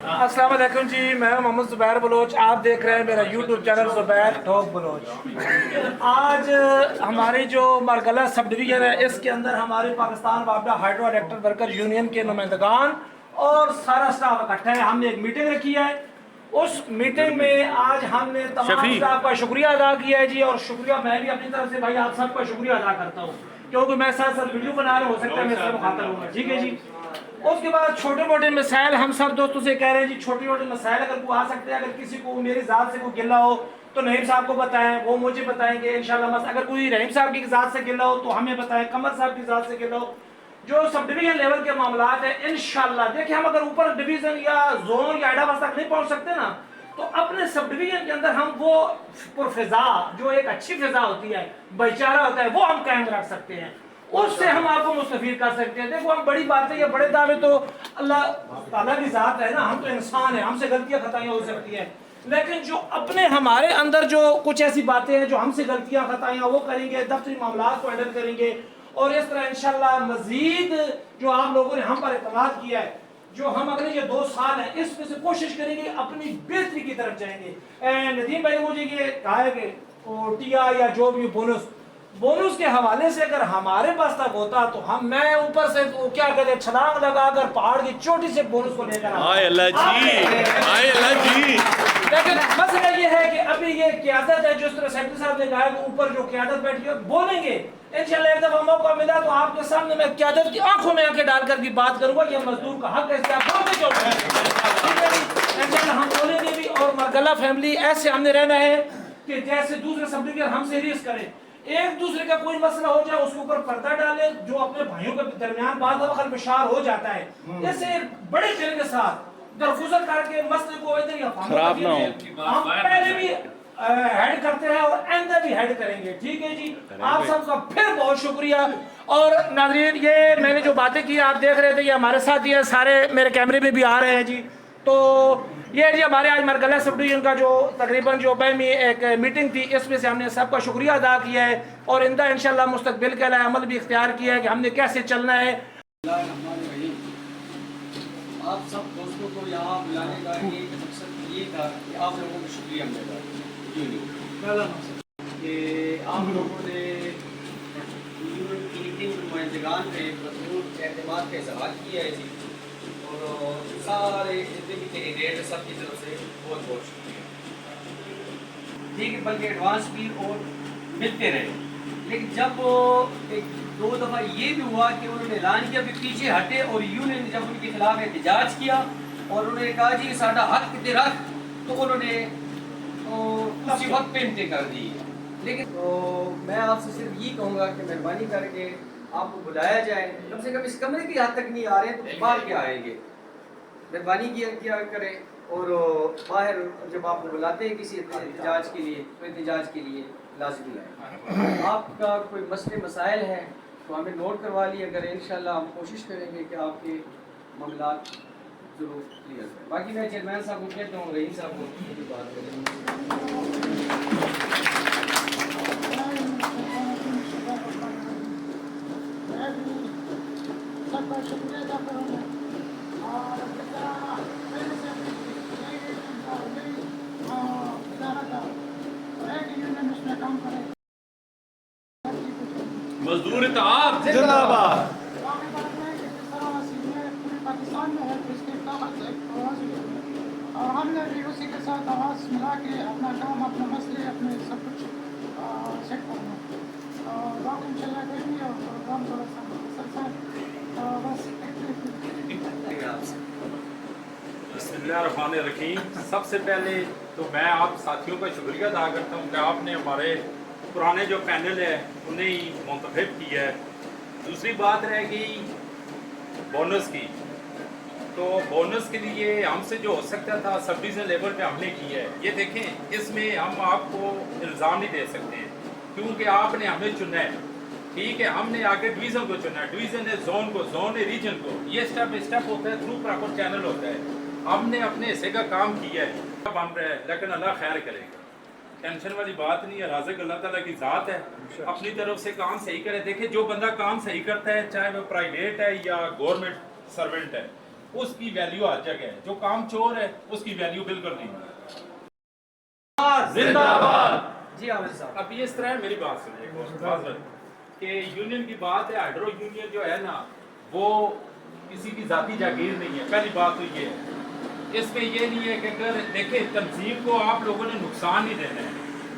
अस्सलाम वालेकुम जी, मैं मोहम्मद ज़ुबैर बलोच। आप देख रहे हैं मेरा YouTube channel Zubair talk Baloch. आज हमारी जो मरगला सब डिवीज़न है, इसके अंदर हमारे पाकिस्तान वापडा हाइड्रो इलेक्ट्रिक वर्कर यूनियन के नुमाइंदगान और सारा स्टाफ इकट्ठा है। हमने एक मीटिंग रखी है। उस मीटिंग में आज हमने तमाम स्टाफ का शुक्रिया अदा किया है जी, और शुक्रिया मैं भी अपनी तरफ से भाई आप सबका शुक्रिया अदा करता हूँ, क्योंकि मैं साथ साथ वीडियो बना रहा हूँ, हो सकता है मैं इसका मुखातब हूँ। ठीक है जी। उसके बाद छोटे मोटे मसाइल हम सब दोस्तों से कह रहे हैं जी, छोटे छोटे मसाइल अगर कोई आ सकते हैं, अगर किसी को मेरी ज़ात से कोई गिला हो तो नईम साहब को बताएं, वो मुझे बताएंगे इंशाल्लाह। अगर कोई रहीम साहब की ज़ात से गिला हो तो हमें बताएं, कमर साहब की ज़ात से गिला हो। जो सब डिवीजन लेवल के मामलात है इंशाल्लाह, देखिए हम अगर ऊपर डिवीजन या जोन या हैडराबाद तक नहीं पहुंच सकते ना, तो अपने सब डिवीजन के अंदर हम वो फिजा, जो एक अच्छी फिजा होती है, भाईचारा होता है, वो हम कायम रख सकते हैं। उससे हम आपको मुस्तफीद कर सकते हैं। देखो हम बड़ी बातें या बड़े दावे तो अल्लाह ताला की जात है ना, हम तो इंसान है, हमसे गलतियां खताएं हो सकती हैं, लेकिन जो अपने हमारे अंदर जो कुछ ऐसी बातें हैं जो हमसे गलतियां खताएं वो करेंगे, दफ्तरी मामलात को हैंडल करेंगे, और इस तरह इंशाल्लाह मजीद जो आप लोगों ने हम पर एतमाद किया है, जो हम अगले ये 2 साल हैं इसमें से कोशिश करेंगे अपनी बेहतरी की तरफ जाएंगे। नदीम भाई ने मुझे ये कहा है कि टिया या जो भी बोनस के हवाले से अगर हमारे पास तक होता तो मैं ऊपर से तो क्या कहते छलांग लगाकर पहाड़ की चोटी से बोनस को लेकर लेकिन मसला ये है कि अभी ये क़यादत है, जिस तरह सेक्रेटरी साहब ने कहा कि ऊपर जो क़यादत बैठी है बोलेंगे इंशाल्लाह। एक दफा मौका मिला तो आपके सामने मैं क़यादत की आंखों में आंखें डालकर की बात करूंगा। ये मजदूर का हक है, इससे आप बोलते क्यों? इंशाल्लाह हम बोलेंगे भी। और मरगला फैमिली ऐसे हमने रहना है कि जैसे दूसरे सब डिवीजन हमसे रीस करें, एक दूसरे का कोई मसला हो जाए उसके ऊपर पर्दा डाले, जो अपने भाइयों के दरमियान बात खलबशार हो जाता है, जैसे बड़े दिल के साथ दरगुजर करके मसले को इधर या खराब ना हो। हम पहले भी हेड करते हैं और आइंदा भी हेड करेंगे। ठीक है जी, आप सबका फिर बहुत शुक्रिया। और नाज़रीन, ये मैंने जो बातें की आप देख रहे थे, ये हमारे साथ ये सारे मेरे कैमरे में भी आ रहे हैं जी। तो ये जी हमारे आज मरगला सब डिवीजन का जो तकरीबन जो बैमी एक मीटिंग थी, इसमें से हमने सबका शुक्रिया अदा किया है और इंदा इंशाल्लाह मुस्तकबिल के लिए अमल भी इख्तियार किया है कि हमने कैसे चलना है। आप सब दोस्तों को यहाँ बुलाने का एक मकसद ये था कि आप लोगों को शुक्रिया मिलेगा कि आप लोगों ने नुमाइंदगान पे भरपूर एतमाद का इजहार किया है जी, और सारे जितने भी कैंडिडेट है सबकी तरफ से बहुत बहुत शुक्रिया। ठीक है, बल्कि एडवांस भी और मिलते रहे। लेकिन जब एक 2 दफ़ा ये भी हुआ कि उन्होंने ऐलान किया, फिर पीछे हटे और यूनियन ने जब उनके खिलाफ एहतजाज किया और उन्होंने कहा जी साडा हक दे रख, तो उन्होंने उसी वक्त पेंटिंग कर दी। लेकिन तो मैं आपसे सिर्फ ये कहूँगा कि मेहरबानी करके आपको बुलाया जाए, कम से कम इस कमरे की हद तक नहीं आ रहे हैं तो बाहर क्या आएंगे, मेहरबानी किया करें। और बाहर जब आपको बुलाते हैं किसी एहतजाज के लिए तो एहतजाज के लिए लाजमी है। आपका कोई मसले मसाइल हैं तो हमें नोट करवा लिए, अगर इंशाल्लाह हम कोशिश करेंगे कि आपके मामलात ज़रूर क्लियर करें। बाकी मैं चेयरमैन साहब को कहता हूँ, रहीम साहब को बात करें। सबका शुक्रिया अदा करूँगा और काम करें। मजदूर इत्तेहाद जिंदाबाद। पूरे पाकिस्तान में है तो इसके आवाज़ है और हमने भी उसी के साथ आवाज़ मिला के अपना काम, अपने मसले, अपने सब कुछ सेट करना और बात इंशाल्लाह करेंगे और काम थोड़ा सा बस। बिस्मिल्लाहिर्रहमानिर्रहीम। सबसे पहले तो मैं आप साथियों का शुक्रिया अदा करता हूँ कि आपने हमारे पुराने जो पैनल है उन्हें ही मुंतखब किया है। दूसरी बात रह गई बोनस की, तो बोनस के लिए हमसे जो हो सकता था सब डिवीज़न लेवल पे हमने किया है। ये देखें, इसमें हम आपको इल्ज़ाम नहीं दे सकते क्योंकि आपने हमें चुना है। ठीक है, हमने आगे डिवीज़न को चुना है, डिवीज़न है जोन को, जोन है रीजन को। ये स्टेप बाई स्टेप होता है, थ्रू प्रॉपर चैनल होता है। हमने अपने हिस्से का काम किया है, बन रहा है, लेकिन अल्लाह खैर करेगा, टेंशन वाली बात नहीं है। राज़िक अल्लाह ताला की ज़ात है, अपनी तरफ से काम सही करे। देखिए, जो बंदा काम सही करता है, चाहे वो प्राइवेट है या गवर्नमेंट सर्वेंट है, اس کی ویلیو ہر جگہ ہے. جو کام چور ہے اس کی ویلیو بالکل نہیں ہے. زندہ باد. جی عامر صاحب. اب یہ اس طرح ہے, میری بات سنیے کہ یونین کی بات ہے. ہائیڈرو یونین جو ہے نا وہ کسی کی ذاتی جاگیر نہیں ہے. پہلی بات تو یہ ہے, اس میں یہ نہیں ہے کہ اگر دیکھیں تنظیم کو آپ لوگوں نے نقصان نہیں دینا ہے.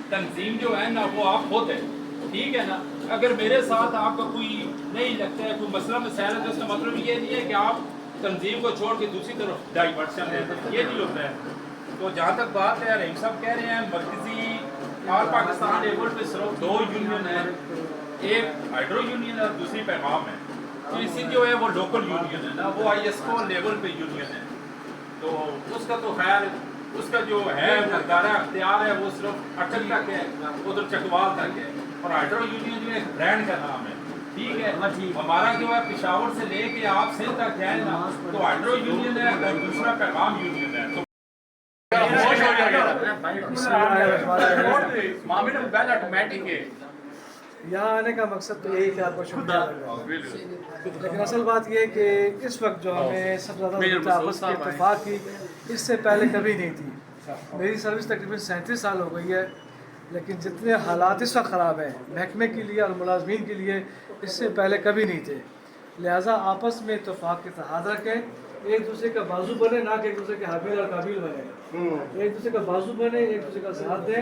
تنظیم جو ہے نا وہ آپ خود ہے, ٹھیک ہے نا. اگر میرے ساتھ آپ کا کوئی نہیں لگتا ہے, کوئی مسئلہ مسائل ہے, تو اس کا مطلب یہ نہیں ہے کہ آپ تنظیم کو چھوڑ کے دوسری طرف ڈائیورشن دیتے ہیں. یہ نہیں ہوتا ہے. تو جہاں تک بات ہے, رحیم صاحب کہہ رہے ہیں مرکزی اور پاکستان لیول پہ صرف 2 یونین ہیں, ایک ہائیڈرو یونین ہے اور دوسری پیغام ہے. تو اسی جو ہے وہ لوکل یونین ہے نا, وہ آئی ایس او لیول پہ یونین ہے. تو اس کا تو خیر اس کا جو ہے دائرہ اختیار ہے وہ صرف اٹل تک ہے, ادھر چکوال تک ہے. اور ہائیڈرو یونین جو ایک برانڈ کا نام ہے, ٹھیک ہے. ہمارا جو ہے پشاور سے لے کے آپ سندھ تک جائیں نا تو ہائیڈرو یونین ہے اور دوسرا پیغام یونین ہے. تو یہاں آنے کا مقصد تو یہی کہ آپ کو شکریہ لگا, لیکن اصل بات یہ ہے کہ اس وقت جو ہمیں سب سے زیادہ آپس کی اتفاق کی اس سے پہلے کبھی نہیں تھی. میری سروس تقریباً 37 سال ہو گئی ہے, لیکن جتنے حالات اس وقت خراب ہیں محکمے کے لیے اور ملازمین کے لیے اس سے پہلے کبھی نہیں تھے. لہٰذا آپس میں اتفاق کے اتحاد رکھیں, ایک دوسرے کا بازو بنے, نہ کہ ایک دوسرے کے حابیل اور قابل بنے. ایک دوسرے کا بازو بنے, ایک دوسرے کا ساتھ دیں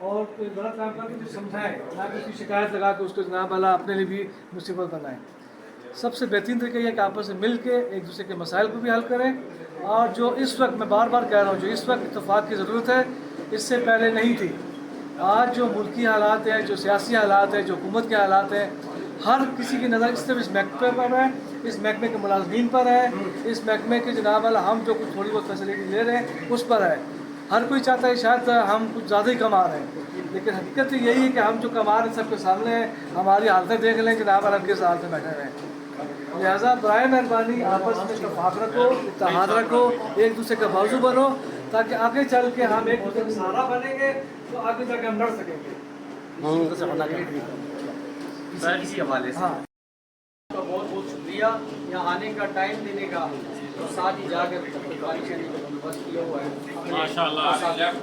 اور کوئی غلط کام کر کے کچھ سمجھائیں, نہ کہ اس کی شکایت لگا کے اس کو جناب والا اپنے لیے بھی مصیبت بنائیں. سب سے بہترین طریقہ یہ ہے کہ آپس میں مل کے ایک دوسرے کے مسائل کو بھی حل کریں. اور جو اس وقت میں بار بار کہہ رہا ہوں, جو اس وقت اتفاق کی ضرورت ہے اس سے پہلے نہیں تھی. آج جو ملکی حالات ہیں, جو سیاسی حالات ہیں, جو حکومت کے حالات ہیں, ہر کسی کی نظر اس طرف اس محکمے پر ہے, اس محکمے کے ملازمین پر ہے, اس محکمے کے جناب والا ہم جو کچھ تھوڑی بہت فیسلٹی لے رہے ہیں اس پر ہے. ہر کوئی چاہتا ہے شاید ہم کچھ زیادہ ہی کما رہے ہیں, لیکن حقیقت تو یہی ہے کہ ہم جو کما رہے ہیں سب کے سامنے ہیں. ہماری حالتیں دیکھ لیں جناب والا ہم کس حالت میں بیٹھے ہوئے ہیں. لہٰذا برائے مہربانی آپس میں اتفاق رکھو, اتحاد رکھو, ایک دوسرے کا بازو بنو, تاکہ آگے چل کے ہم ایک دوسرے کا سہارا بنیں گے تو آگے جا کے ہم لڑ سکیں گے. اسی حوالے سے ہاں, بہت بہت شکریہ یہاں آنے کا, ٹائم دینے کا, اور ساتھ ہی جا کر بندوبست کیا ہوا ہے. ماشاء اللہ.